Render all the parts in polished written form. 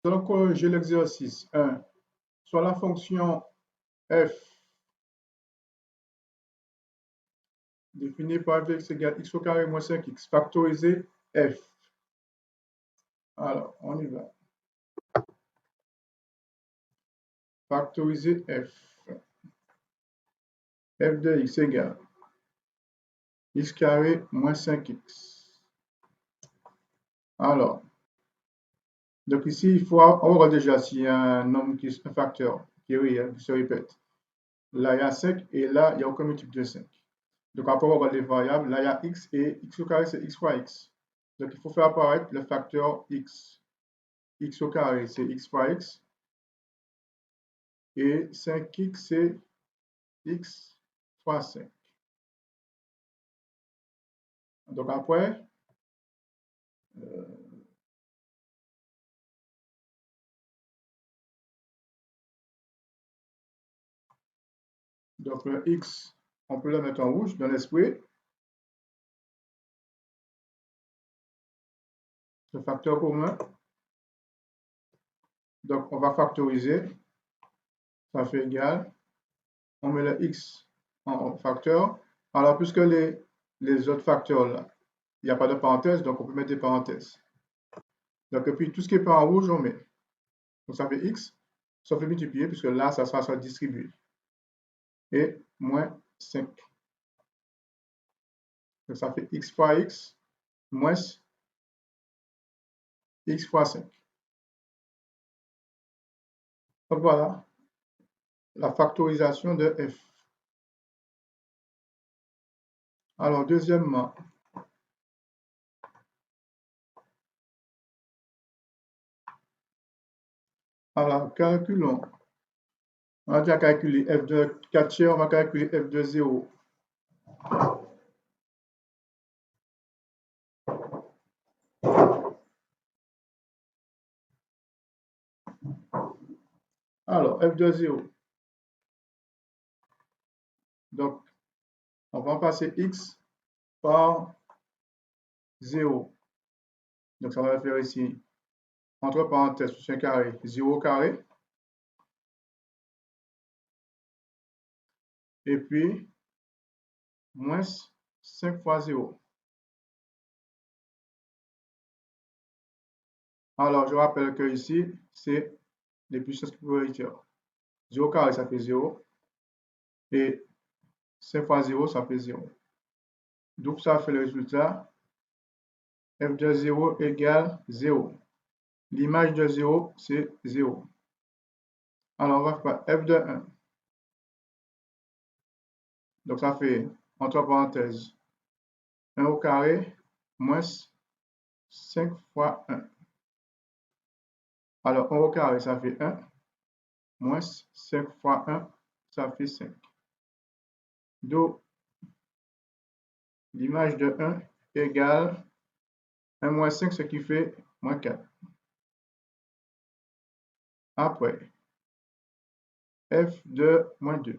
Donc, j'ai l'exercice 1. Soit la fonction f définie par f égale x au carré moins 5x, factoriser f. Alors, on y va. Factoriser f. F de x égale x carré moins 5x. Alors, donc ici, il faut voir déjà s'il y a un facteur qui est réel, qui se répète. Là, il y a 5 et là, il n'y a aucun multiple de 5. Donc, on peut voir les variables. Là, il y a x et x au carré, c'est x fois x. Donc, il faut faire apparaître le facteur x. X au carré, c'est x fois x. Et 5x, c'est x fois 5. Donc, après, donc le x, on peut le mettre en rouge dans l'esprit. Le facteur commun. Donc, on va factoriser. Ça fait égal. On met le x en facteur. Alors, puisque les autres facteurs, là, il n'y a pas de parenthèse, donc on peut mettre des parenthèses. Donc, et puis tout ce qui n'est pas en rouge, on met. Donc, ça fait x, sauf le multiplier, puisque là, ça sera distribué. Et moins 5. Donc, ça fait x fois x moins x fois 5. Donc, voilà la factorisation de f. Alors, deuxièmement, alors, calculons. On a déjà calculé f de 4 tiers, on va calculer f de 0. Alors, f de 0. Donc, on va passer x par 0. Donc, ça va faire ici, entre parenthèses, plus un carré, 0 carré. Et puis, moins 5 fois 0. Alors, je rappelle que ici, c'est les puissances prioritaires. 0 carré, ça fait 0. Et 5 fois 0, ça fait 0. Donc, ça fait le résultat. F de 0 égale 0. L'image de 0, c'est 0. Alors, on va faire f de 1. Donc, ça fait, entre parenthèses, 1 au carré moins 5 fois 1. Alors, 1 au carré, ça fait 1. Moins 5 fois 1, ça fait 5. Donc, l'image de 1 égale 1 moins 5, ce qui fait moins 4. Après, f de moins 2.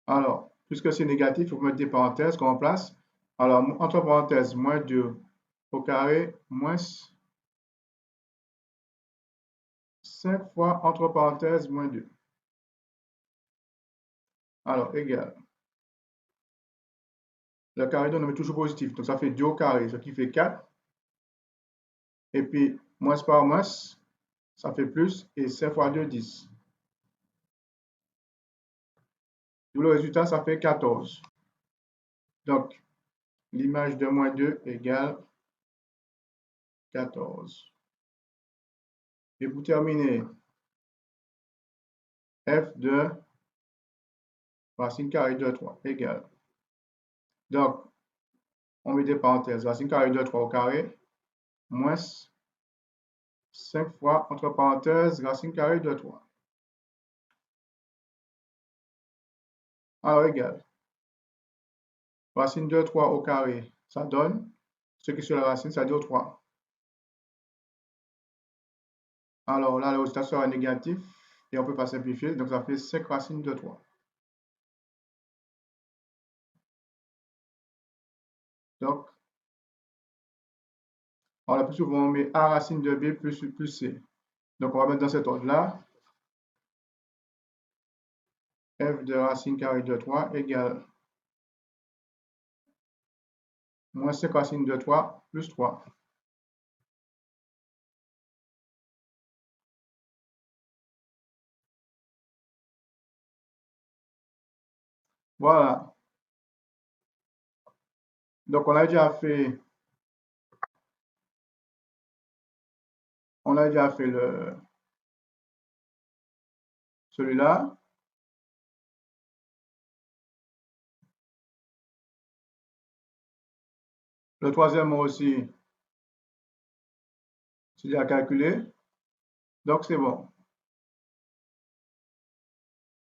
Alors, puisque c'est négatif, il faut mettre des parenthèses qu'on remplace. Alors, entre parenthèses, moins 2 au carré, moins 5 fois, entre parenthèses, moins 2. Alors, égal. Le carré donne toujours positif, donc ça fait 2 au carré, ce qui fait 4. Et puis, moins par moins, ça fait plus, et 5 fois 2, 10. D'où le résultat, ça fait 14. Donc, l'image de moins 2 égale 14. Et pour terminer, f de racine carrée de 3 égale. Donc, on met des parenthèses. Racine carrée de 3 au carré, moins 5 fois, entre parenthèses, racine carrée de 3. Alors, égal. Racine de 3 au carré, ça donne ce qui est sur la racine, ça dit 3. Alors là, le résultat sera négatif et on ne peut pas simplifier, donc ça fait 5 racines de 3. Donc, Alors, le plus souvent, on met A racine de B plus C. Donc, on va mettre dans cet ordre-là. F de racine carrée de 3 égale moins 5 racine de 3 plus 3. Voilà. Donc, on a déjà fait celui-là. Le troisième aussi, c'est déjà calculé. Donc, c'est bon.